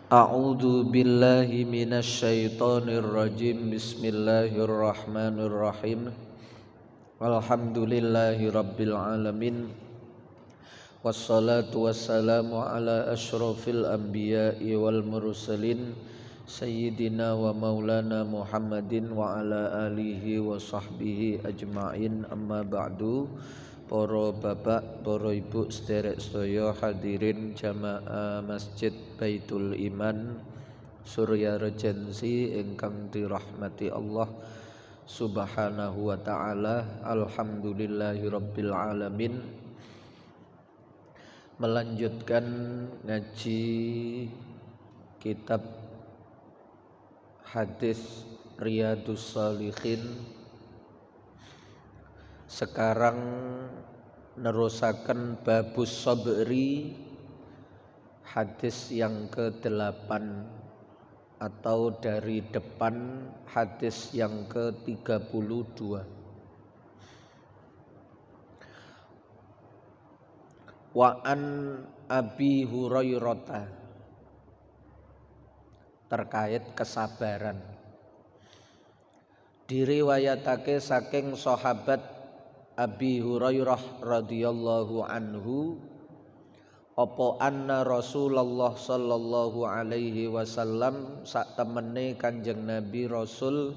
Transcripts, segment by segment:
A'udzu billahi minasy syaithanir rajim. Bismillahirrahmanirrahim. Alhamdulillahi rabbil alamin. Wassalatu wassalamu ala asyrafil anbiya'i wal mursalin sayyidina wa maulana Muhammadin wa ala alihi wa sahbihi ajma'in. Amma ba'du. Para bapak, para ibu sederek sedaya hadirin jamaah Masjid Baitul Iman Surya Regensi ingkang dirahmati Allah Subhanahu wa taala. Alhamdulillahirabbil alamin. Melanjutkan ngaji kitab hadis Riyadhus Shalihin. Sekarang nerusaken babus sabri, hadis yang ke-8 atau dari depan hadis yang ke-32. Wa an Abi Hurairah, terkait kesabaran. Diriwayatake saking sahabat Abi Hurairah radhiyallahu anhu apa anna Rasulullah sallallahu alaihi wasallam sak temene Kanjeng Nabi Rasul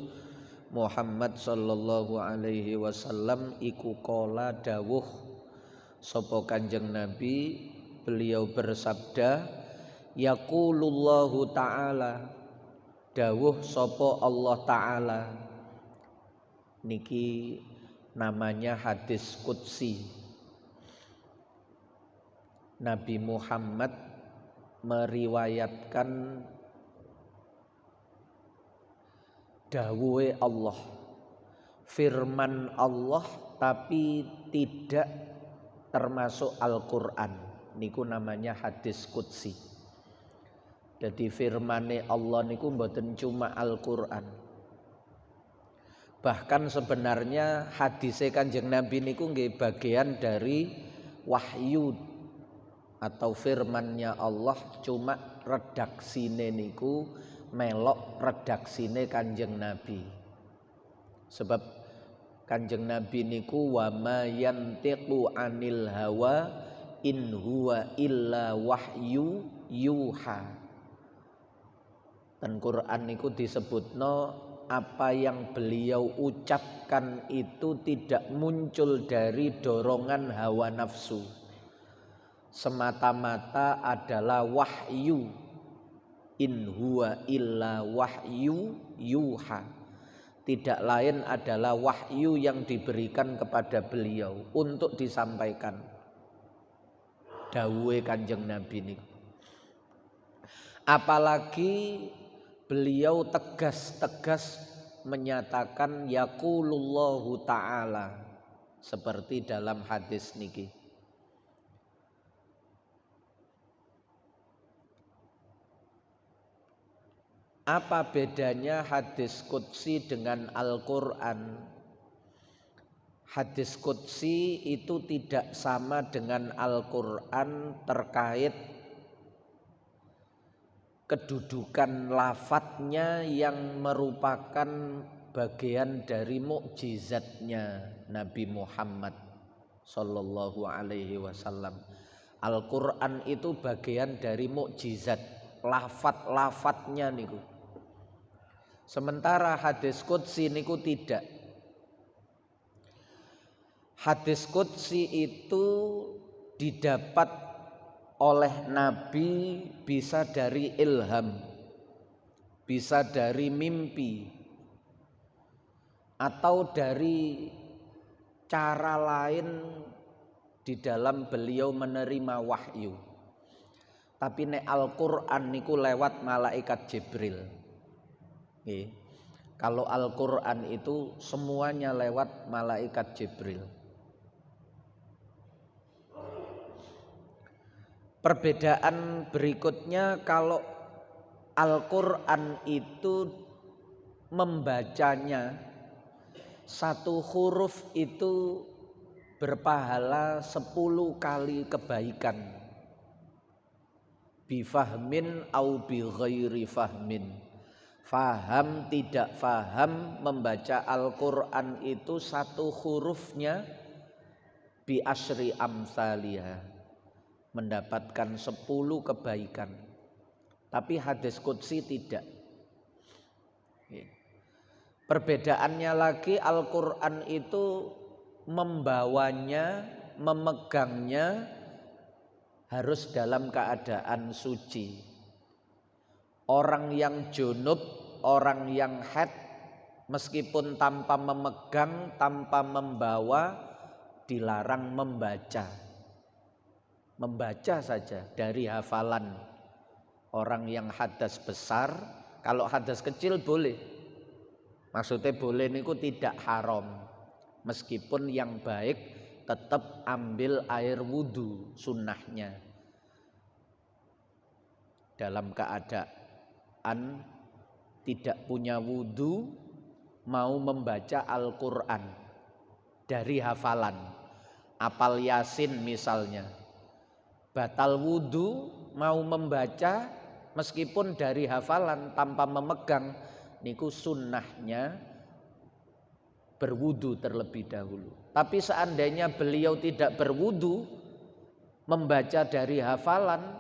Muhammad sallallahu alaihi wasallam iku qala dawuh sapa Kanjeng Nabi, beliau bersabda, yaqulullahu ta'ala, dawuh sapa Allah taala. Niki namanya hadis qudsi. Nabi Muhammad meriwayatkan dawuhe Allah, firman Allah, tapi tidak termasuk Al-Qur'an. Niku namanya hadis qudsi. Jadi firmane Allah niku mboten cuma Al-Qur'an. Bahkan sebenarnya hadis Kanjeng Nabi niku nggih bagian dari wahyu atau firmannya Allah, cuma redaksine niku melok redaksine Kanjeng Nabi. Sebab Kanjeng Nabi niku wa ma yantiqu anil hawa in huwa illa wahyu yuha. Dan Quran niku disebutno apa yang beliau ucapkan itu tidak muncul dari dorongan hawa nafsu, semata-mata adalah wahyu. In huwa illa wahyu yuha, tidak lain adalah wahyu yang diberikan kepada beliau untuk disampaikan. Dawuhe Kanjeng Nabi niku. Apalagi beliau tegas-tegas menyatakan yaqulullahu ta'ala, seperti dalam hadis niki. Apa bedanya hadis qudsi dengan Al-Qur'an? Hadis qudsi itu tidak sama dengan Al-Qur'an terkait kedudukan lafadznya yang merupakan bagian dari mukjizatnya Nabi Muhammad sallallahu alaihi wasallam. Al-Qur'an itu bagian dari mukjizat, lafadz-lafadznya niku. Sementara hadis qudsi niku tidak. Hadis qudsi itu didapat oleh Nabi bisa dari ilham, bisa dari mimpi, atau dari cara lain di dalam beliau menerima wahyu. Tapi nek Al-Qur'an niku lewat malaikat Jibril. Kalau Al-Qur'an itu semuanya lewat malaikat Jibril. Perbedaan berikutnya, kalau Al-Qur'an itu membacanya satu huruf itu berpahala 10 kali kebaikan. bifahmin au bi ghairi fahmin. Faham tidak faham membaca Al-Qur'an itu satu hurufnya bi asyri amsalihah, mendapatkan 10 kebaikan. Tapi hadis qudsi tidak. Perbedaannya lagi, Al-Qur'an itu membawanya, memegangnya harus dalam keadaan suci. Orang yang junub, orang yang haid, meskipun tanpa memegang, tanpa membawa, dilarang membaca. Membaca saja dari hafalan. Orang yang hadas besar, kalau hadas kecil boleh. Maksudnya boleh niku tidak haram. Meskipun yang baik tetap ambil air wudu sunnahnya. Dalam keadaan tidak punya wudu, mau membaca Al-Qur'an dari hafalan. Apal Yasin misalnya. Batal wudu, mau membaca meskipun dari hafalan tanpa memegang, niku sunnahnya berwudu terlebih dahulu. Tapi seandainya beliau tidak berwudu, membaca dari hafalan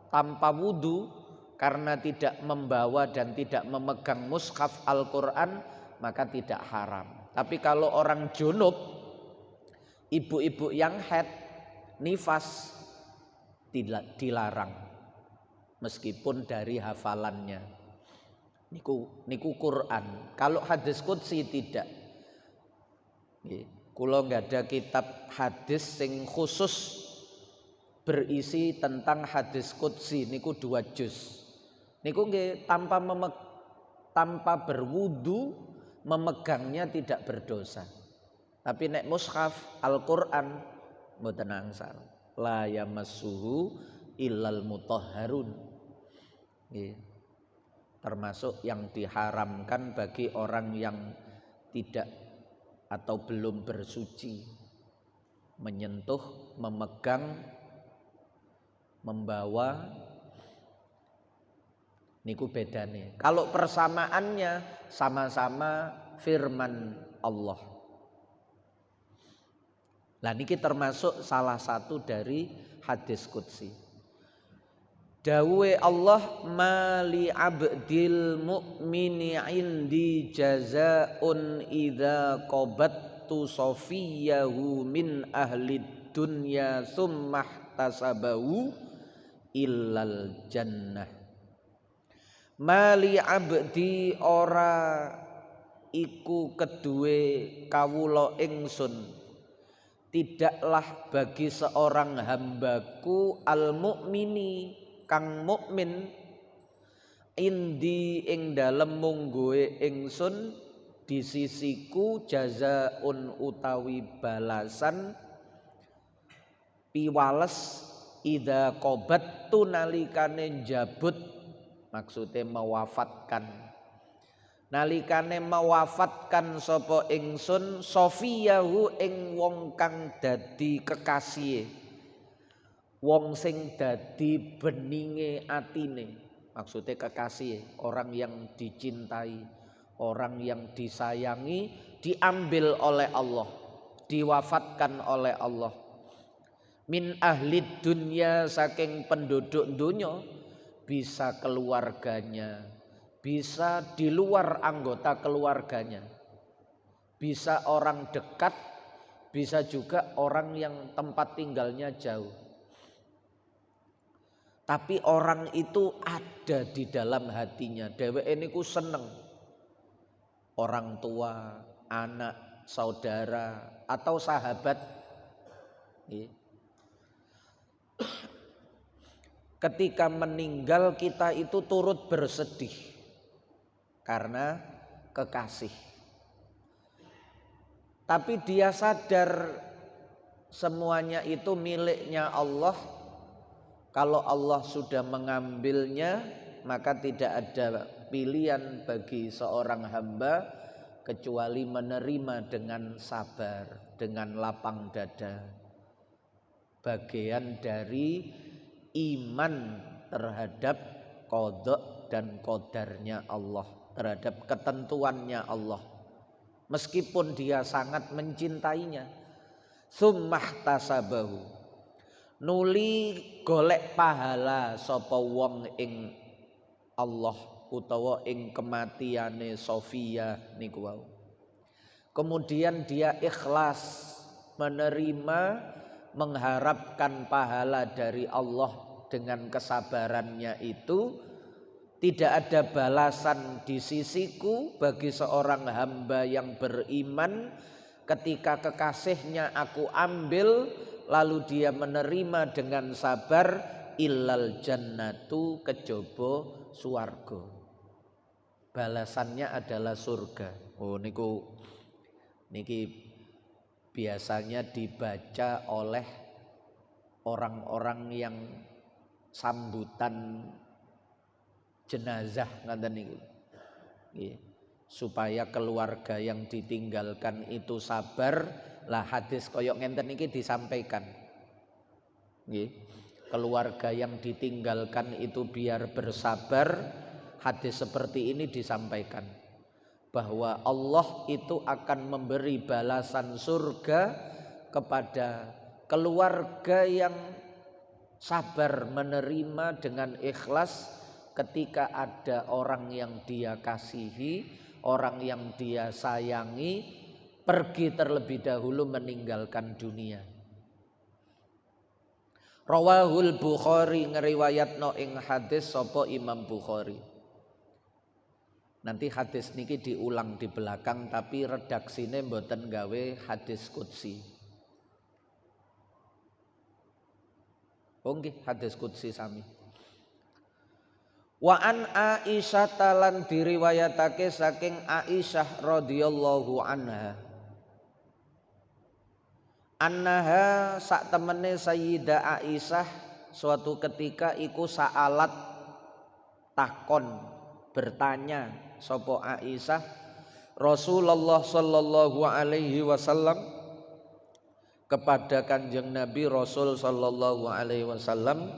tanpa wudu karena tidak membawa dan tidak memegang mushaf Al-Qur'an, maka tidak haram. Tapi kalau orang junub, ibu-ibu yang haid, nifas, dilarang meskipun dari hafalannya. Niku Quran. Kalau hadis qudsi tidak. Kula nggak ada kitab hadis sing khusus berisi tentang hadis qudsi, niku 2 juz. Niku nggih tanpa berwudu, memegangnya tidak berdosa. Tapi nek mushaf Al-Qur'an mboten angsal. La yamassuhu illal mutahharun. Nggih. Termasuk yang diharamkan bagi orang yang tidak atau belum bersuci, menyentuh, memegang, membawa, niku bedane. Kalau persamaannya sama-sama firman Allah. Lah niki termasuk salah satu dari hadis qudsi. Dawuhe Allah, mali abdil mu'mini indi jazaun idza qabattu safiyahu min ahli dunya summa ihtasabahu illal jannah. Mali abdi ora iku kedue kawula ingsun, tidaklah bagi seorang hambaku al mukmini kang mukmin indi ing dalem mungguhe ingsun di sisiku jazaun utawi balasan piwales idza qabattu nalikane jabut, maksudnya mewafatkan, nalikane mewafatkan sapa ingsun sofiyahu ing wong kang dadi kekasih, wong sing dadi beninge atine, maksudnya kekasih, orang yang dicintai, orang yang disayangi, diambil oleh Allah, diwafatkan oleh Allah. Min ahli dunya, saking penduduk dunya, bisa keluarganya, bisa di luar anggota keluarganya, bisa orang dekat, bisa juga orang yang tempat tinggalnya jauh. Tapi orang itu ada di dalam hatinya. Dheweke niku seneng. Orang tua, anak, saudara, atau sahabat. Ketika meninggal kita itu turut bersedih karena kekasih. Tapi dia sadar semuanya itu miliknya Allah. Kalau Allah sudah mengambilnya, maka tidak ada pilihan bagi seorang hamba kecuali menerima dengan sabar, dengan lapang dada. Bagian dari iman terhadap qada dan qadarnya Allah, terhadap ketentuannya Allah. Meskipun dia sangat mencintainya. Summahtasabahu, nuli golek pahala sapa wong ing Allah utawa ing kematiane Sofia niku wau. Kemudian dia ikhlas menerima, mengharapkan pahala dari Allah dengan kesabarannya itu. Tidak ada balasan di sisiku bagi seorang hamba yang beriman ketika kekasihnya aku ambil lalu dia menerima dengan sabar, illal jannatu, kejaba swarga. Balasannya adalah surga. Oh niki biasanya dibaca oleh orang-orang yang sambutan jenazah ngaten niku. Nggih. Supaya keluarga yang ditinggalkan itu sabar, lah hadis koyok ngenten niki disampaikan. Nggih. Keluarga yang ditinggalkan itu biar bersabar, hadis seperti ini disampaikan. Bahwa Allah itu akan memberi balasan surga kepada keluarga yang sabar menerima dengan ikhlas ketika ada orang yang dia kasihi, orang yang dia sayangi pergi terlebih dahulu meninggalkan dunia. Rawahul Bukhari, ngeriwayatno ing hadis sapa Imam Bukhari. Nanti hadis niki diulang di belakang tapi redaksine mboten gawe hadis qudsi. Oh nggih, hadis qudsi sami. Wa an Aisyah talan diriwayatake saking Aisyah radhiyallahu anha. Annaha sak temene Sayyidah Aisyah suatu ketika iku sa'alat takon bertanya sapa Aisyah Rasulullah sallallahu alaihi wasallam kepada Kanjeng Nabi Rasul sallallahu alaihi wasallam,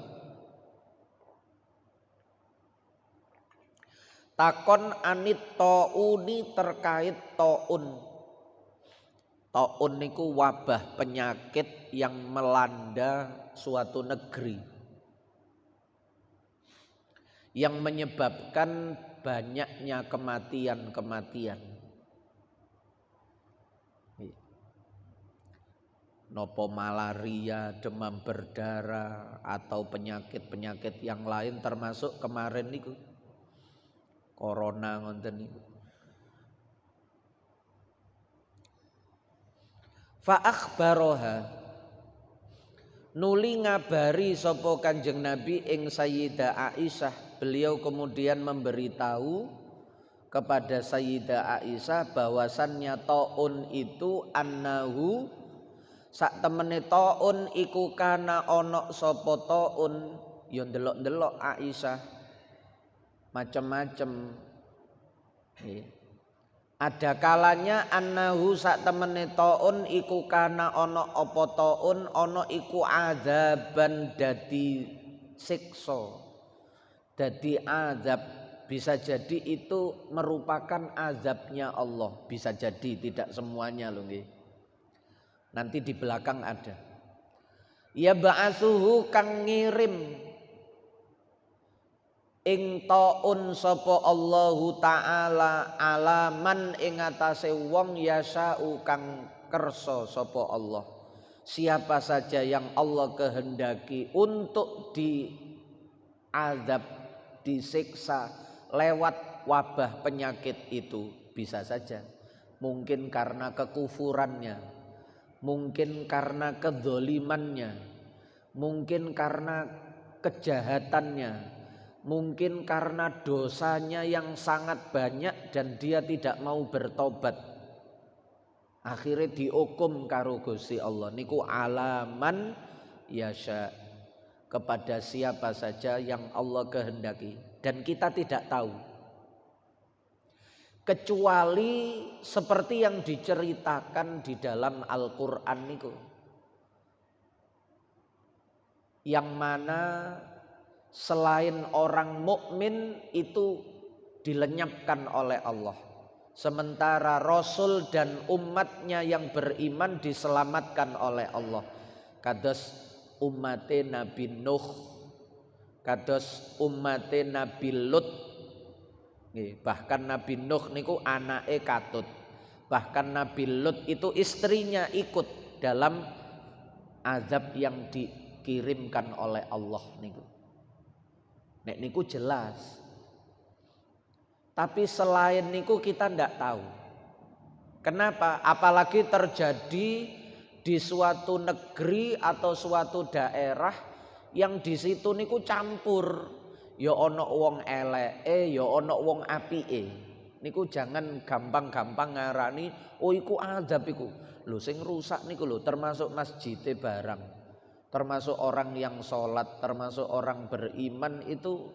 takon anit tauni terkait taun. Taun niku wabah penyakit yang melanda suatu negeri, yang menyebabkan banyaknya kematian-kematian. Nopo malaria, demam berdarah atau penyakit-penyakit yang lain termasuk kemarin niku corona ngoten niku. Fa akhbaroha, nuli ngabari sapa Kanjeng Nabi ing Sayyidah Aisyah. Beliau kemudian memberitahu kepada Sayyidah Aisyah bahwasannya taun itu annahu sak temene taun iku kana ana sapa taun ya ndelok-ndelok Aisyah macam-macam. Ada kalanya annahu sak temene taun iku kana ana apa taun ana iku azaban dadi siksa, dadi azab. Bisa jadi itu merupakan azabnya Allah, bisa jadi, tidak semuanya lho nggih. Nanti di belakang ada. Ya ba'atsuhu kang ngirim ing taun sapa Allahu taala alaman ing atase wong yasau kang kersa sapa Allah. Siapa saja yang Allah kehendaki untuk diazab, disiksa lewat wabah penyakit itu, bisa saja mungkin karena kekufurannya, mungkin karena kedzalimannya, mungkin karena kejahatannya, mungkin karena dosanya yang sangat banyak dan dia tidak mau bertobat. Akhirnya dihukum karo Gusti Allah. Niku alaman yasha, kepada siapa saja yang Allah kehendaki. Dan kita tidak tahu. Kecuali seperti yang diceritakan di dalam Al-Quran niku. Yang mana selain orang mukmin itu dilenyapkan oleh Allah. Sementara Rasul dan umatnya yang beriman diselamatkan oleh Allah. Kados ummate Nabi Nuh, kados ummate Nabi Lut. Bahkan Nabi Nuh niku anake katut. Bahkan Nabi Lut itu istrinya ikut dalam azab yang dikirimkan oleh Allah niku. Nek niku jelas. Tapi selain niku kita ndak tahu. Kenapa? Apalagi terjadi di suatu negeri atau suatu daerah yang di situ niku campur. Ya ana wong eleke, ya ana wong apike. Niku jangan gampang-gampang ngarani oh iku azab iku. Lho sing rusak niku lho termasuk masjide barang. Termasuk orang yang sholat, termasuk orang beriman itu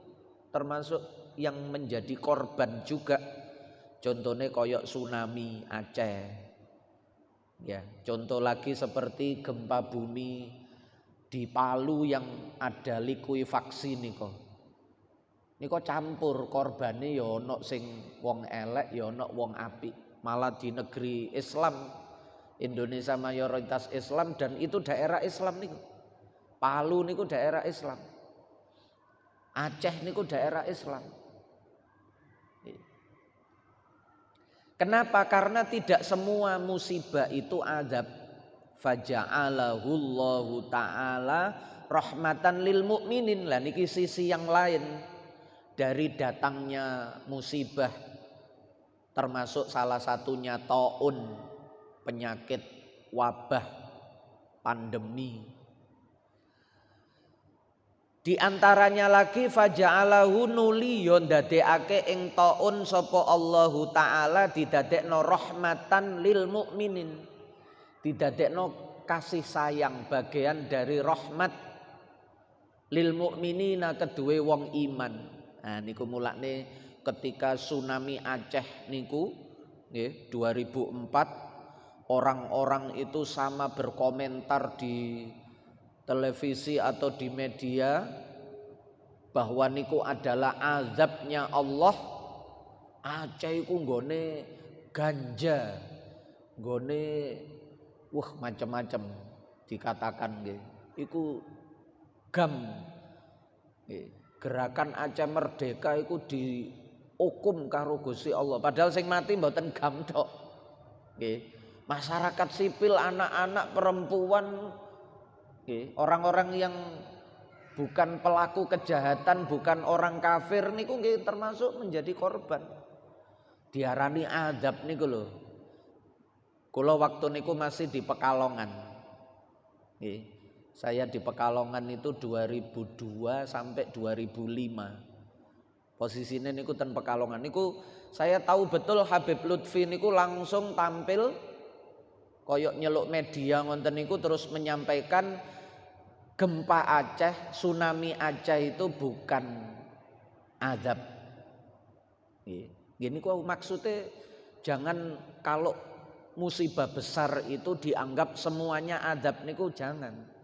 termasuk yang menjadi korban juga. Contohnya koyok tsunami Aceh. Ya, contoh lagi seperti gempa bumi di Palu yang ada likuifaksi niko. Niko campur korbane ya ono sing wong elek ya ono wong apik. Malah di negeri Islam, Indonesia mayoritas Islam dan itu daerah Islam niko. Palu niku daerah Islam. Aceh niku daerah Islam. Kenapa? Karena tidak semua musibah itu azab. Faja'alahu Allahu ta'ala rahmatan lil mu'minin. Lah niki sisi yang lain dari datangnya musibah, termasuk salah satunya taun, penyakit, wabah, pandemi. Di antaranya lagi faja'alahu nuli yon dadekake ing taun sapa Allahu taala didadekno rahmatan lil mukminin. Didadekno kasih sayang bagian dari rahmat lil mukminina kedue wong iman. Nah niku mulane ketika tsunami Aceh niku nggih 2004 orang-orang itu sama berkomentar di televisi atau di media bahwa niku adalah azabnya Allah. Aceh iku nggone ganja, nggone macam-macam dikatakan nggih. Iku gam. Gerakan Aceh Merdeka iku dihukum karo Gusti Allah. Padahal sing mati mboten gam tok. Nggih. Masyarakat sipil, anak-anak, perempuan, orang-orang yang bukan pelaku kejahatan, bukan orang kafir niku nggih termasuk menjadi korban. Diarani azab niku lho. Kula waktu niku masih di Pekalongan. Nggih. Saya di Pekalongan itu 2002 sampai 2005. Posisinya niku ten Pekalongan niku saya tahu betul Habib Lutfi niku langsung tampil koyok nyeluk media ngonten niku terus menyampaikan gempa Aceh, tsunami Aceh itu bukan azab. Gini kok maksudnya jangan kalau musibah besar itu dianggap semuanya azab niku jangan.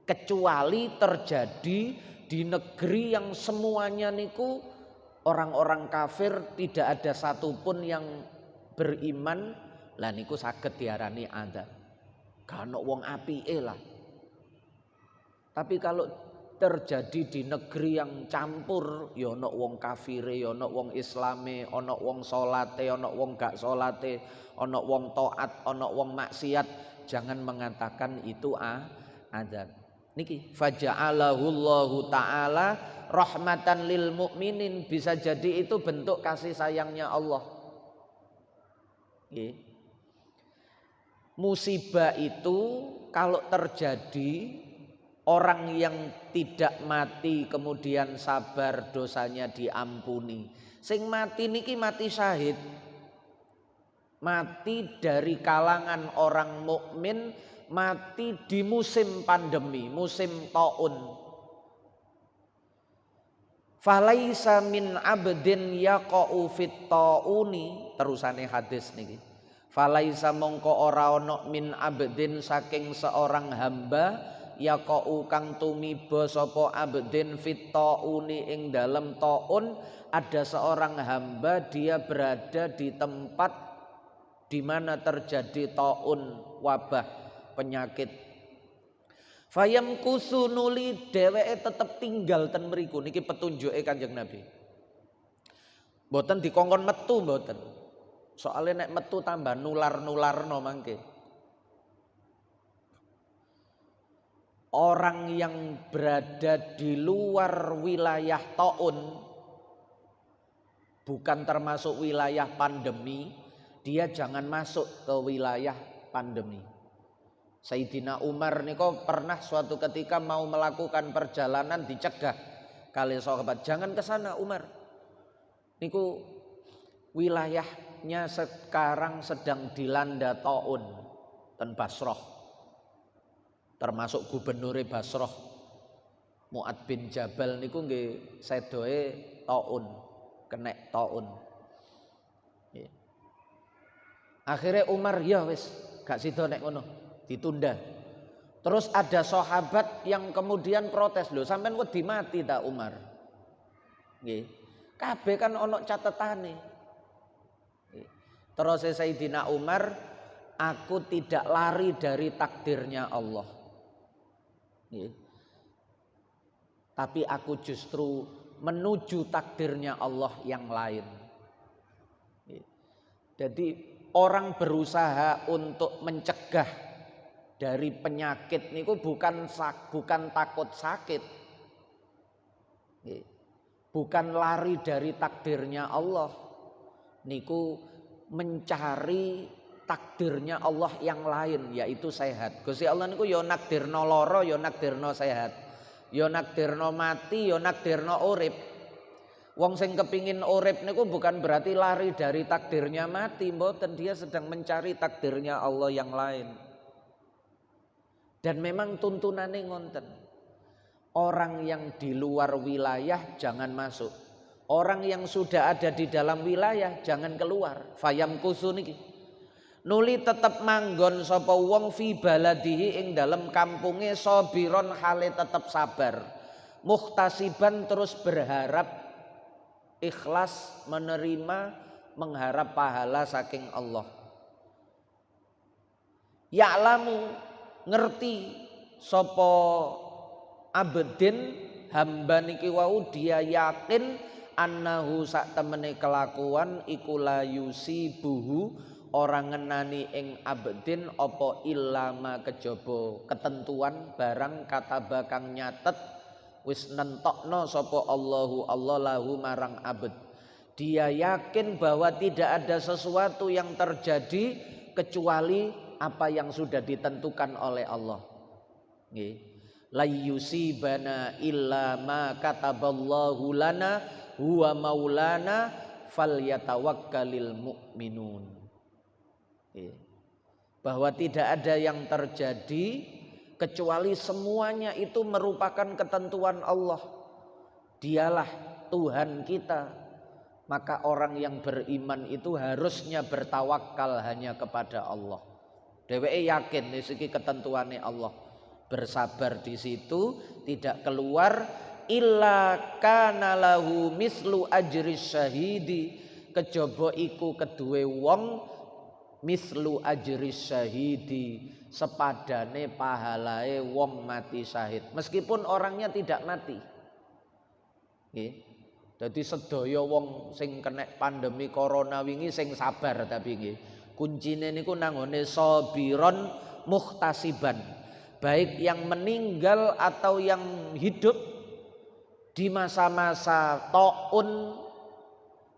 Kecuali terjadi di negeri yang semuanya niku orang-orang kafir, tidak ada satupun yang beriman, lah niku saged diarani azab. Gak ono wong apike lah. Tapi kalau terjadi di negeri yang campur, ya ono wong kafire, ya ono wong islame, ono wong salate, ono wong gak salate, ono wong taat, ono wong maksiat, jangan mengatakan itu azab. Niki faja'alahu Allahu ta'ala rahmatan lil mukminin, bisa jadi itu bentuk kasih sayangnya Allah. Musibah itu kalau terjadi, orang yang tidak mati kemudian sabar dosanya diampuni. Sing mati niki mati syahid. Mati dari kalangan orang mukmin, mati di musim pandemi, musim taun. Falaisa min abdin yaqa'u fit tauni, terusane hadis niki. Falaisa mongko ora ana min abdin saking seorang hamba yaqau kang tumiba sapa abdin fit tauni ing dalem taun. Ada seorang hamba dia berada di tempat di mana terjadi taun, wabah penyakit. Fayam kusunuli dheweke tetep tinggal ten mriku. Niki petunjuke Kanjeng Nabi. Mboten dikongkon metu mboten. Soalnya nek metu tambah nular-nularno mangke. Orang yang berada di luar wilayah taun, bukan termasuk wilayah pandemi, dia jangan masuk ke wilayah pandemi. Sayyidina Umar niko pernah suatu ketika mau melakukan perjalanan dicegah kali sahabat, jangan ke sana Umar. Niku wilayahnya sekarang sedang dilanda taun ten Basrah. Termasuk gubernur Basrah Mu'ad bin Jabal niku nggih sedoe taun, kenek taun. Akhirnya Umar ya wis gak sida nek ngono, ditunda. Terus ada sahabat yang kemudian protes, lho sampean wedi mati ta Umar? Nggih. Kabeh kan ana catetane. Terus Sayyidina Umar, aku tidak lari dari takdirnya Allah. Tapi aku justru menuju takdirnya Allah yang lain. Jadi orang berusaha untuk mencegah dari penyakit niku bukan takut sakit, bukan lari dari takdirnya Allah, niku mencari takdirnya Allah yang lain, yaitu sehat. Gusti Allah niku yo nakdirno lara, yo nakdirno sehat, yo nakdirno mati, yo nakdirno urip. Wong sing kepingin urip niku bukan berarti lari dari takdirnya mati, mboten, dia sedang mencari takdirnya Allah yang lain. Dan memang tuntunane ngonten. Orang yang di luar wilayah jangan masuk. Orang yang sudah ada di dalam wilayah jangan keluar. Fayam kusu niki. Nuli tetep manggon sapa wong fi baladihi ing dalam kampunge sabiron hale tetep sabar. Muhtasiban terus berharap, ikhlas menerima, mengharap pahala saking Allah. Ya'lamu ngerti sapa abdin hamba niki wau, dia yakin annahu sak temene kelakuan iku la yusibuhu orang ngenani ing abdin apa ilama kejaba ketentuan barang kataba kang nyatet wis nentokno sapa Allahu Allah lahu marang abd. Dia yakin bahwa tidak ada sesuatu yang terjadi kecuali apa yang sudah ditentukan oleh Allah. Nggih. La yusibana illa ma kataballahu lana huwa maulana falyatawakkalil mu'minun. Bahwa tidak ada yang terjadi kecuali semuanya itu merupakan ketentuan Allah. Dialah Tuhan kita. Maka orang yang beriman itu harusnya bertawakal hanya kepada Allah. Dheweke yakin iki ketentuane Allah. Bersabar di situ, tidak keluar illa kana lahu mislu ajris syahidi, kejaba iku keduwe wong mislu ajris syahidi, sepadane pahalae wong mati syahid meskipun orangnya tidak mati. Nggih. Dadi sedaya wong sing kena pandemi corona wingi sing sabar, tapi nggih kuncine niku nang ngone sabiron muhtasiban, baik yang meninggal atau yang hidup di masa-masa taun,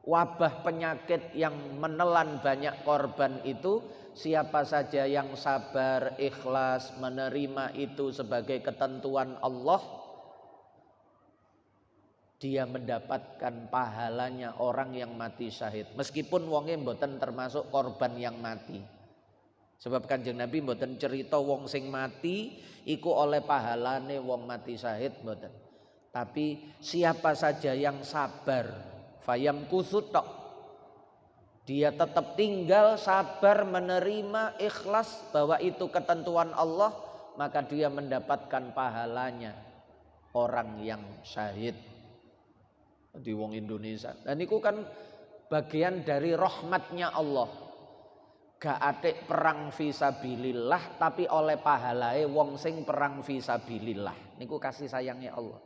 wabah penyakit yang menelan banyak korban itu, siapa saja yang sabar, ikhlas menerima itu sebagai ketentuan Allah, dia mendapatkan pahalanya orang yang mati syahid meskipun wonge mboten termasuk korban yang mati. Sebab Kanjeng Nabi mboten cerita wong sing mati iku oleh pahalane wong mati syahid, mboten. Tapi siapa saja yang sabar, fayam kusut tok, dia tetap tinggal sabar menerima ikhlas bahwa itu ketentuan Allah, maka dia mendapatkan pahalanya orang yang syahid. Di wong Indonesia. Dan itu kan bagian dari rahmatnya Allah. Gak atik perang fisabilillah tapi oleh pahalae wong sing perang fisabilillah. Niku kasih sayangnya Allah.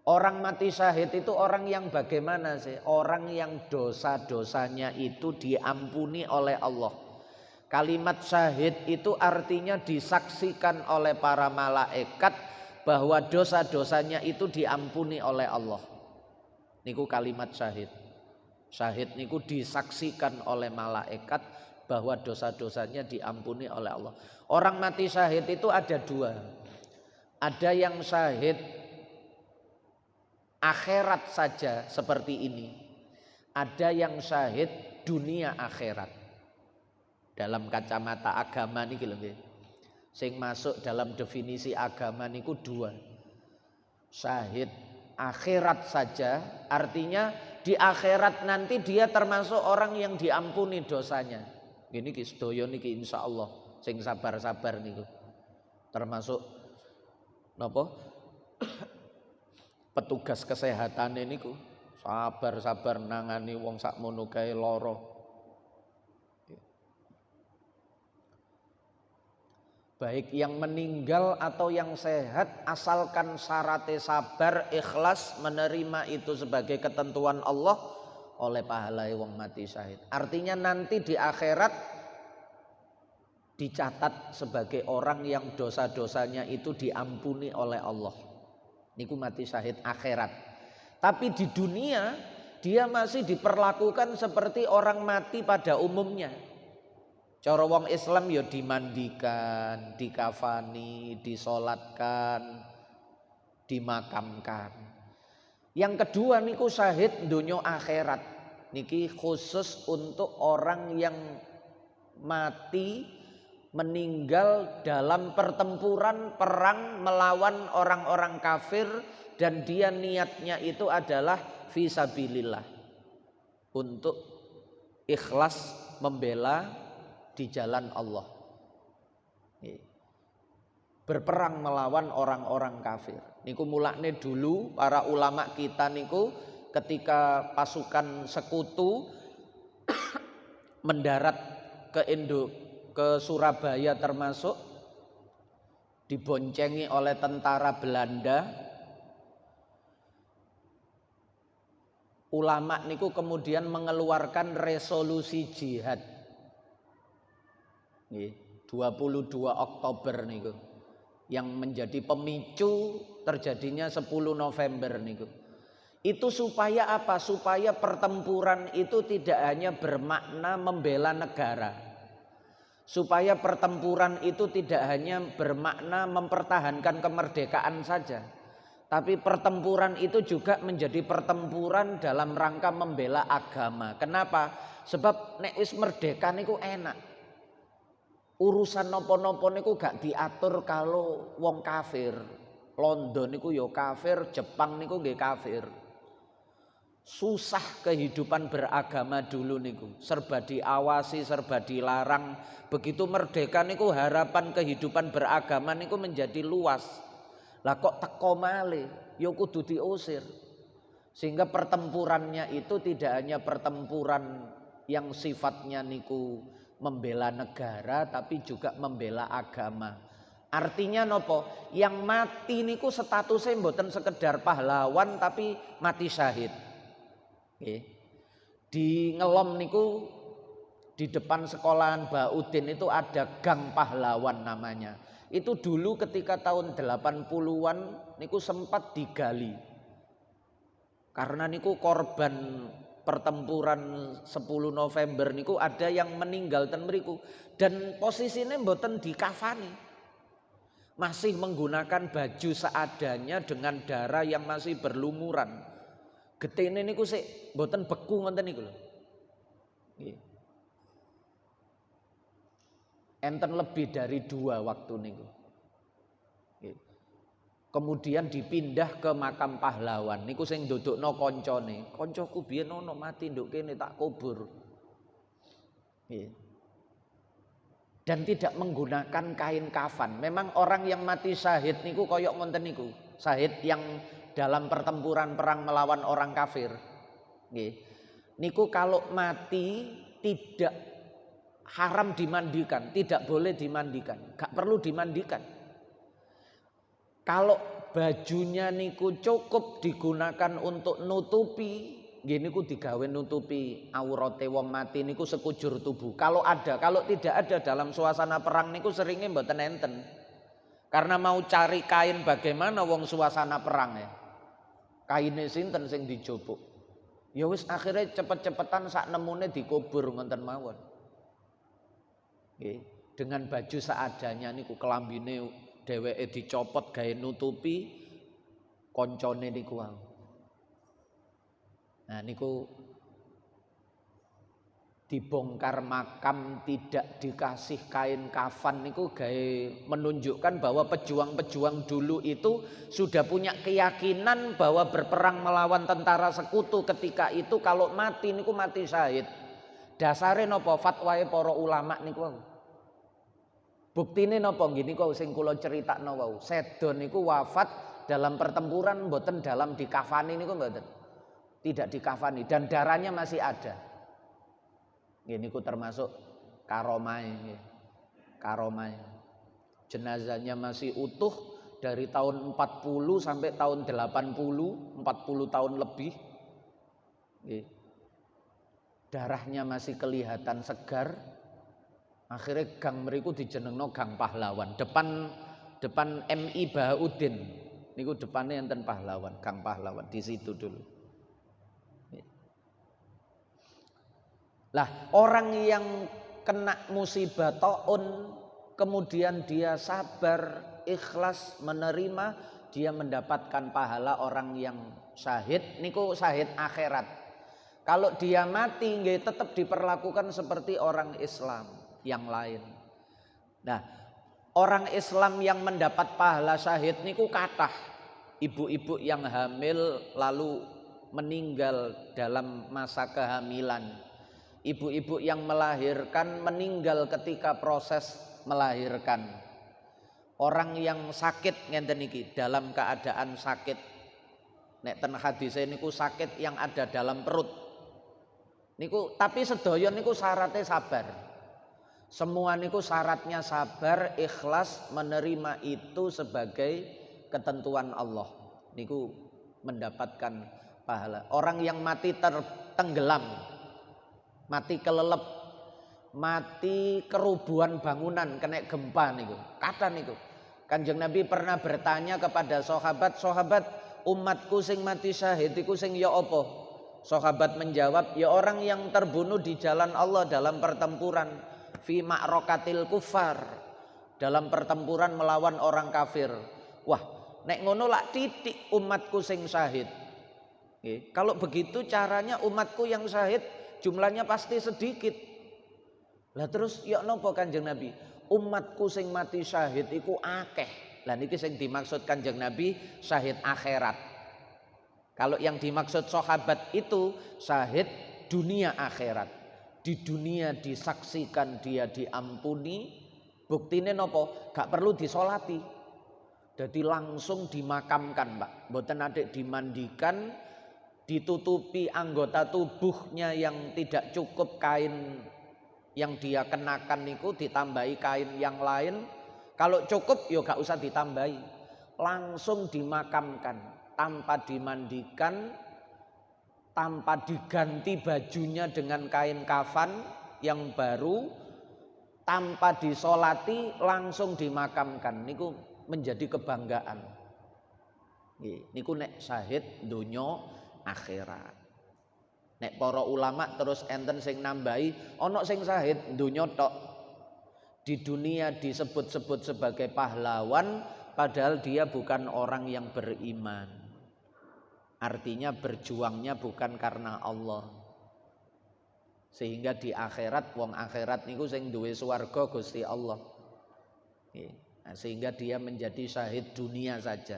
Orang mati syahid itu orang yang bagaimana sih? Orang yang dosa-dosanya itu diampuni oleh Allah. Kalimat syahid itu artinya disaksikan oleh para malaikat bahwa dosa-dosanya itu diampuni oleh Allah. Niku kalimat syahid. Syahid niku disaksikan oleh malaikat bahwa dosa-dosanya diampuni oleh Allah. Orang mati syahid itu ada dua. Ada yang syahid akhirat saja seperti ini. Ada yang syahid dunia akhirat. Dalam kacamata agama niki lho nggih. Sing masuk dalam definisi agama niku dua. Syahid akhirat saja artinya di akhirat nanti dia termasuk orang yang diampuni dosanya. Gini ki sedaya niki insyaallah sing sabar-sabar niku. Termasuk napa? Petugas kesehatan niku sabar-sabar nangani wong sakmono kae lara. Baik yang meninggal atau yang sehat asalkan syaratnya sabar, ikhlas, menerima itu sebagai ketentuan Allah oleh pahalai wong mati syahid. Artinya nanti di akhirat dicatat sebagai orang yang dosa-dosanya itu diampuni oleh Allah. Niku mati syahid akhirat. Tapi di dunia dia masih diperlakukan seperti orang mati pada umumnya. Cara wong Islam ya dimandikan, dikafani, disolatkan, dimakamkan. Yang kedua niku syahid dunya akhirat. Niki khusus untuk orang yang mati meninggal dalam pertempuran perang melawan orang-orang kafir dan dia niatnya itu adalah fisabilillah. Untuk ikhlas membela di jalan Allah, berperang melawan orang-orang kafir. Niku mulakne dulu para ulama kita niku ketika pasukan sekutu mendarat ke Surabaya termasuk diboncengi oleh tentara Belanda. Ulama niku kemudian mengeluarkan resolusi jihad. 22 Oktober niku yang menjadi pemicu terjadinya 10 November niku. Itu supaya apa? Supaya pertempuran itu tidak hanya bermakna membela negara. Supaya pertempuran itu tidak hanya bermakna mempertahankan kemerdekaan saja. Tapi pertempuran itu juga menjadi pertempuran dalam rangka membela agama. Kenapa? Sebab nek wis merdeka niku enak. Urusan nopo-nopo niku gak diatur kalau wong kafir. London niku yo kafir, Jepang niku nggih kafir. Susah kehidupan beragama dulu niku. Serba diawasi, serba dilarang. Begitu merdeka niku harapan kehidupan beragama niku menjadi luas. Lah kok teko malih, yo kudu diusir. Sehingga pertempurannya itu tidak hanya pertempuran yang sifatnya niku membela negara tapi juga membela agama. Artinya nopo? Yang mati niku statusnya mboten sekedar pahlawan tapi mati syahid. Di Ngelom niku di depan sekolahan Baudin itu ada gang pahlawan namanya. Itu dulu ketika tahun 80-an niku sempat digali. Karena niku korban pertempuran 10 November niku ada yang meninggal ten mriku dan posisinya mboten dikafani. Masih menggunakan baju seadanya dengan darah yang masih berlumuran. Getene niku sik mboten beku ngoten niku lho. Nggih. Enten lebih dari 2 waktu niku. Nggih. Kemudian dipindah ke makam pahlawan. Niku sing ndodokno koncone. Koncoku biyen ono mati nduk kene tak kubur. Nggih. dan tidak menggunakan kain kafan. Memang orang yang mati syahid niku koyok ngonten niku, syahid yang dalam pertempuran perang melawan orang kafir. Nggih. Niku kalau mati tidak haram dimandikan, tidak boleh dimandikan, gak perlu dimandikan. Kalau bajunya niku cukup digunakan untuk nutupi, nggih niku digawe nutupi aurate wong mati niku sekujur tubuh. Kalau ada, kalau tidak ada dalam suasana perang niku seringnya mboten enten. Karena mau cari kain bagaimana wong suasana perang ya. Kaine sinten sing dijupuk. Ya wis akhirnya cepet-cepetan sak nemune dikubur ngoten mawon. Nggih, dengan baju seadanya niku kelambine dheweke dicopot gawe nutupi koncone niku wae. Nah niku dibongkar makam tidak dikasih kain kafan niku gawe menunjukkan bahwa pejuang-pejuang dulu itu sudah punya keyakinan bahwa berperang melawan tentara sekutu ketika itu kalau mati niku mati syahid. Dasare napa fatwae para ulama niku. Buktine napa nggih niku sing kula critakno wau. Sedo niku wafat dalam pertempuran mboten dalam dikafani niku mboten. Tidak dikafani dan darahnya masih ada. Ini ku termasuk karomai, karomai. Jenazahnya masih utuh dari tahun 40 sampai tahun 80, 40 tahun lebih. Darahnya masih kelihatan segar. Akhirnya gang mriku dijenengno Gang Pahlawan. Depan MI Bahaudin. Niku depannya enten pahlawan, Gang Pahlawan di situ dulu. Lah orang yang kena musibah taun kemudian dia sabar, ikhlas menerima, dia mendapatkan pahala orang yang syahid niku syahid akhirat. Kalau dia mati nggih tetap diperlakukan seperti orang Islam yang lain. Nah, orang Islam yang mendapat pahala syahid niku kathah. Ibu-ibu yang hamil lalu meninggal dalam masa kehamilan. Ibu-ibu yang melahirkan meninggal ketika proses melahirkan. Orang yang sakit ngenten iki dalam keadaan sakit. Nek ten hadise niku sakit yang ada dalam perut. Niku tapi sedaya niku syaratnya sabar. Semua niku syaratnya sabar, ikhlas menerima itu sebagai ketentuan Allah. Niku mendapatkan pahala. Orang yang mati tertenggelam, mati kelelep, mati kerubuhan bangunan kena gempa niku. Kata niku. Kanjeng Nabi pernah bertanya kepada sahabat, umatku sing mati syahid iku sing ya apa? Sahabat menjawab, ya orang yang terbunuh di jalan Allah dalam pertempuran fi ma'rakatil kufar, dalam pertempuran melawan orang kafir. Wah, nek ngono lak titik umatku sing syahid. Kalau begitu caranya umatku yang syahid jumlahnya pasti sedikit. Lah terus ya napa Kanjeng Nabi? Umatku sing mati syahid iku akeh. Lah niki sing dimaksud Kanjeng Nabi syahid akhirat. Kalau yang dimaksud sahabat itu syahid dunia akhirat. Di dunia disaksikan dia diampuni, buktine napa? Gak perlu disolati. Jadi langsung dimakamkan, Pak. Mboten adik dimandikan, ditutupi anggota tubuhnya yang tidak cukup kain yang dia kenakan niku ditambahi kain yang lain. Kalau cukup ya gak usah ditambahi, langsung dimakamkan tanpa dimandikan, tanpa diganti bajunya dengan kain kafan yang baru, tanpa disolati, langsung dimakamkan. Niku menjadi kebanggaan. Niku nek syahid donya akhirat. Nek para ulama terus enten sing nambahi ana sing syahid donya tok. Di dunia disebut-sebut sebagai pahlawan padahal dia bukan orang yang beriman. Artinya berjuangnya bukan karena Allah. Sehingga di akhirat wong akhirat niku sing duwe swarga Gusti Allah. Nah, sehingga dia menjadi syahid dunia saja.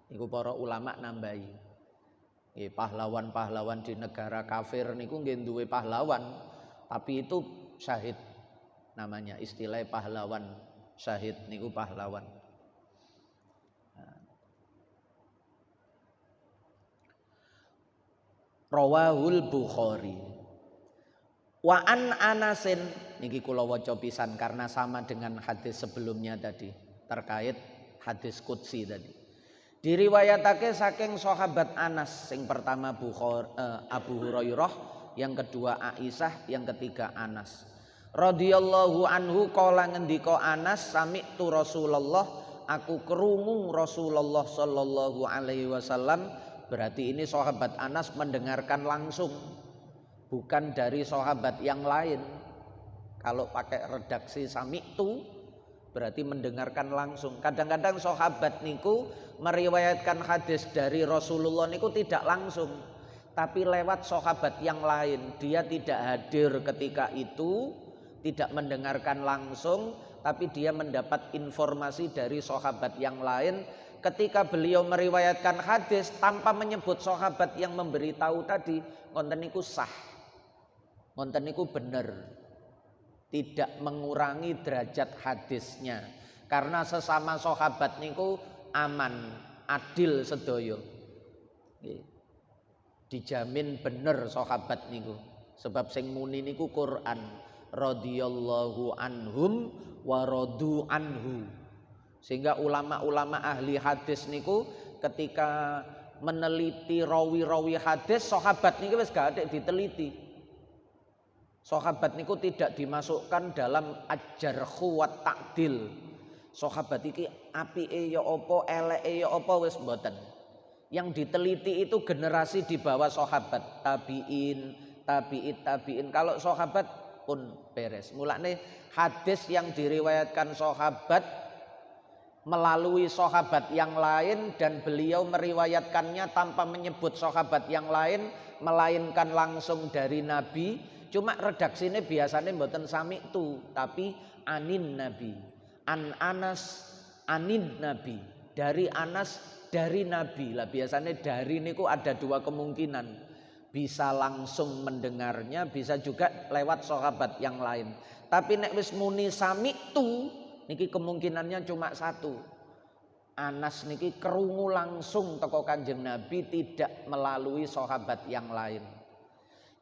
Niku para ulama nambahi. Pahlawan-pahlawan di negara kafir niku nggih duwe pahlawan, tapi itu syahid. namanya istilah pahlawan syahid niku pahlawan. Rawahul Bukhari. Wa an Anasin niki kula waca pisan karena sama dengan hadis sebelumnya tadi terkait hadis qudsi tadi. Diriwayatake saking sahabat Anas, sing pertama Abu Hurairah, yang kedua Aisyah, yang ketiga Anas. Radhiyallahu anhu qala ngendika Anas, sami'tu Rasulullah, aku krungu Rasulullah sallallahu alaihi wasallam. Berarti ini sahabat Anas mendengarkan langsung, bukan dari sahabat yang lain. Kalau pakai redaksi sami'tu berarti mendengarkan langsung. Kadang-kadang sahabat niku meriwayatkan hadis dari Rasulullah niku tidak langsung, tapi lewat sahabat yang lain. Dia tidak hadir ketika itu, tidak mendengarkan langsung, tapi dia mendapat informasi dari sahabat yang lain. Ketika beliau meriwayatkan hadis tanpa menyebut sahabat yang memberitahu tadi, ngonten niku sah, ngonten niku bener, tidak mengurangi derajat hadisnya, karena sesama sahabat niku aman, adil sedoyo, dijamin bener sahabat niku, sebab sing muni niku Quran, radhiyallahu anhum wa radu anhu. Sehingga ulama-ulama ahli hadis niku ketika meneliti rawi-rawi hadis, sahabat niku wis gak ada diteliti. Sahabat niku tidak dimasukkan dalam ajarhu wa ta'dil. Sahabat iki apike ya apa, eleke ya apa, wis mboten. Yang diteliti itu generasi di bawah sahabat, tabi'in, tabi'in. Kalau sahabat pun beres. Mulane hadis yang diriwayatkan sahabat melalui sahabat yang lain dan beliau meriwayatkannya tanpa menyebut sahabat yang lain, melainkan langsung dari Nabi. Cuma redaksinya biasanya mboten sami'tu, tapi anin Nabi, an Anas anin Nabi, dari Anas dari Nabi. Lah biasanya dari niku ada dua kemungkinan, bisa langsung mendengarnya, bisa juga lewat sahabat yang lain. Tapi nek wis muni sami'tu niki kemungkinannya cuma satu. Anas niki krungu langsung teko Kanjeng Nabi, tidak melalui sahabat yang lain.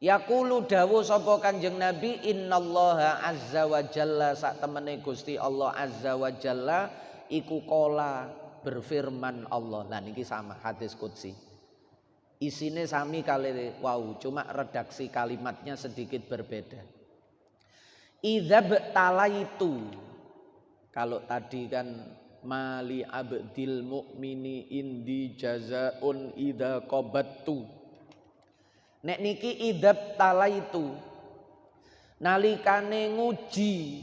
Yaqulu dawuh sapa Kanjeng Nabi, innallaha azza wa jalla, sak temene Gusti Allah azza wa jalla iku qala, berfirman Allah. Nah niki sama hadis qudsi. Isine sami kali wau, cuma redaksi kalimatnya sedikit berbeda. Idzab talaitu, kalau tadi kan mali abdil mukmini indi jazaun idza qabattu. Nek niki idzab talaitu, nalikane nguji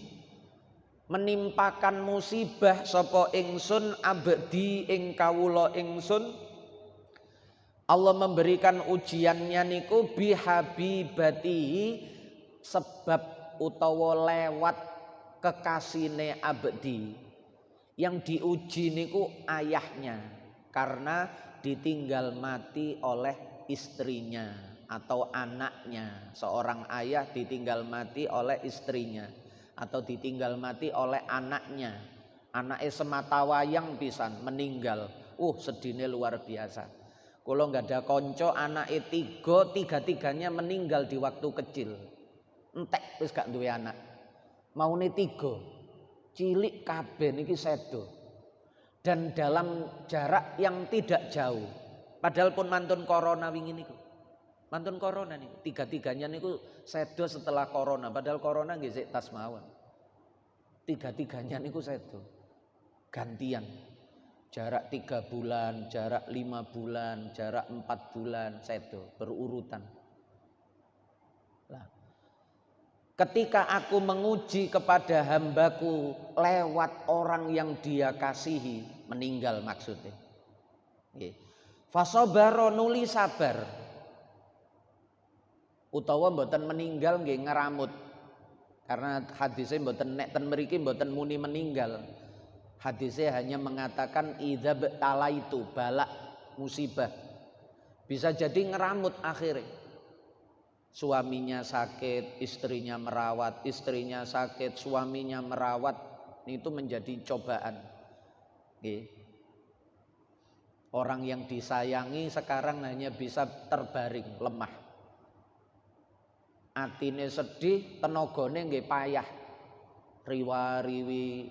menimpakan musibah sapa ingsun abdi ing kawula ingsun, Allah memberikan ujiannya niku bihabibatihi, sebab utawa lewat kekasine abdi. Yang diuji niku ayahnya, karena ditinggal mati oleh istrinya atau anaknya. Seorang ayah ditinggal mati oleh istrinya atau ditinggal mati oleh anaknya. Anaknya semata wayang pisan meninggal. Sedihnya luar biasa. Kalau nggak ada konco anaknya tiga-tiganya meninggal di waktu kecil. Entek wis gak duwe anak. Maune 3. Cilik kabeh niki sedo. Dan dalam jarak yang tidak jauh. Padahal pun mantun corona wingi niku. Mantun corona niku. Tiga-tiganya niku sedo setelah corona. Padahal corona nggih sik tas mawon. Tiga-tiganya niku sedo. Gantian. Jarak 3 bulan, jarak 5 bulan, jarak 4 bulan sedo, berurutan. Nah, ketika aku menguji kepada hambaku lewat orang yang dia kasihi, meninggal maksudnya. Fasobaro nuli sabar. Utawa mboten meninggal nggih ngeramut. Karena hadisnya mboten nek ten mriki mboten muni meninggal. Hadisnya hanya mengatakan idza talaitu, balak musibah. Bisa jadi ngeramut akhirnya. Suaminya sakit, istrinya merawat, istrinya sakit, suaminya merawat, itu menjadi cobaan. Orang yang disayangi sekarang hanya bisa terbaring, lemah. Atine sedih, tenagane nggih payah. Riwa-riwi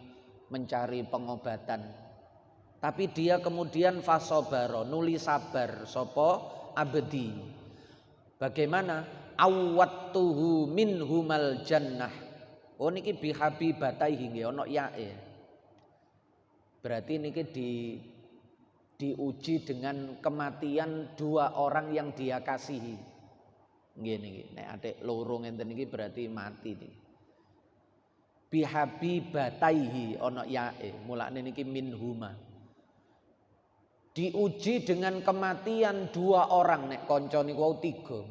mencari pengobatan. Tapi dia kemudian fasobaro, nuli sabar, sopo abdi. Bagaimana? Awwattuhu minhumal jannah. Oh niki bihabibataihi nggih ana yae. Berarti niki diuji dengan kematian dua orang yang dia kasihi. Nggih niki nek atik loro ngenten niki berarti mati niki. Bihabibataihi ana yae, mulane niki minhuma. Diuji dengan kematian dua orang, nek kanca niku wau tiga.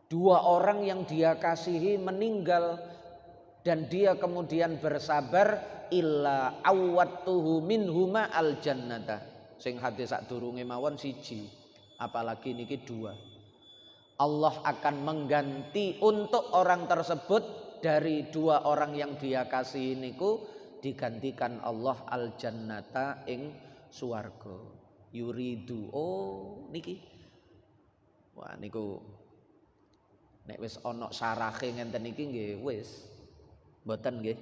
Dua orang yang dia kasihi meninggal dan dia kemudian bersabar, illa awwattuhu minhuma al jannata. Sing hadis sadurunge mawon siji, apalagi niki dua. Allah akan mengganti untuk orang tersebut dari dua orang yang dia kasihi niku, digantikan Allah al jannata ing swarga. Yuridu, oh niki, wah niku nek wis ana sarahe ngenten iki nggih wis mboten nggih.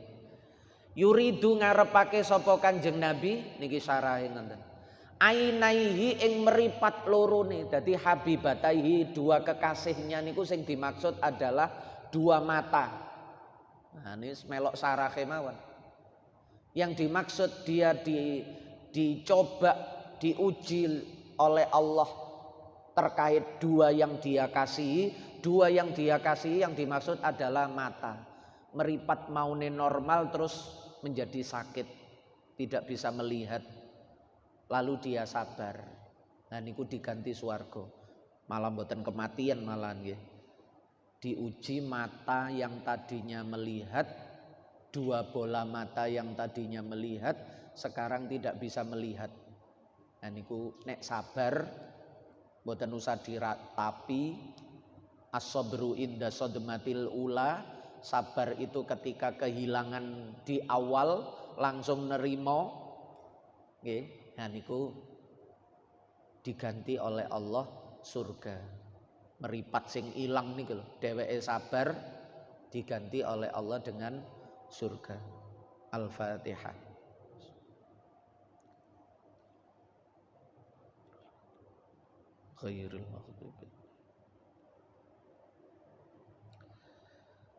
Yuridu ngarepake sapa Kanjeng Nabi niki sarahe ngenten. Ainaihi ing meripat lorone, dadi habibataihi dua kekasihnya niku sing dimaksud adalah dua mata. Nah ini melok sarahe mawon. Yang dimaksud dia dicoba, diuji oleh Allah terkait dua yang dia kasihi. Dua yang dia kasihi yang dimaksud adalah mata. Meripat maune normal terus menjadi sakit, tidak bisa melihat. Lalu dia sabar. Nah niku diganti swarga. Malah mboten kematian malah nggih. Diuji mata yang tadinya melihat, dua bola mata yang tadinya melihat sekarang tidak bisa melihat. Nah niku nek sabar mboten usah diratapi. As-sabru inda sodmatil ula, sabar itu ketika kehilangan di awal langsung nerimo. Nggih, nah niku diganti oleh Allah surga. Meripat sing ilang niku lho, dheweke sabar diganti oleh Allah dengan surga. Al-Fatihah. Khairul maghdubi.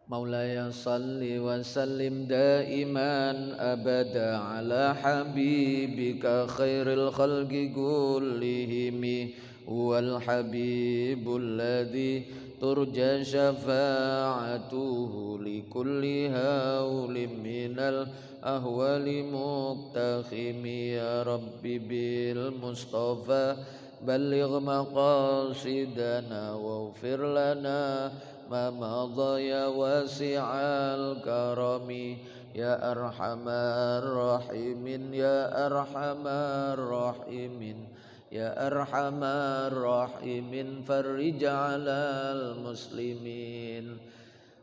Maulaya salli wa sallim daiman abada ala habibika khairil khalqi kullihimi wal habibul ladzi turja syafa'atuhu li kulli haulim minal ahwali muqtakhimi ya rabbi bil mustafa balligh maqasidana waghfir lana ma madha ya wasi'al karami ya arhamar rahimin ya arhamar rahimin ya arhamar rahimin farrij 'alal muslimin.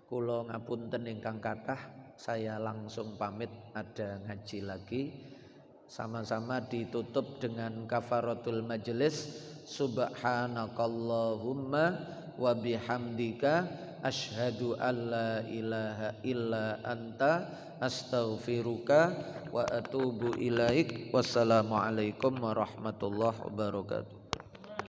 Kula ngapunten ingkang kathah, saya langsung pamit, ada ngaji lagi. Sama-sama ditutup dengan kafaratul majelis. Subhanakallahumma wa bihamdika asyhadu an la ilaha illa anta astaghfiruka wa atubu ilaik. Wassalamualaikum warahmatullahi wabarakatuh.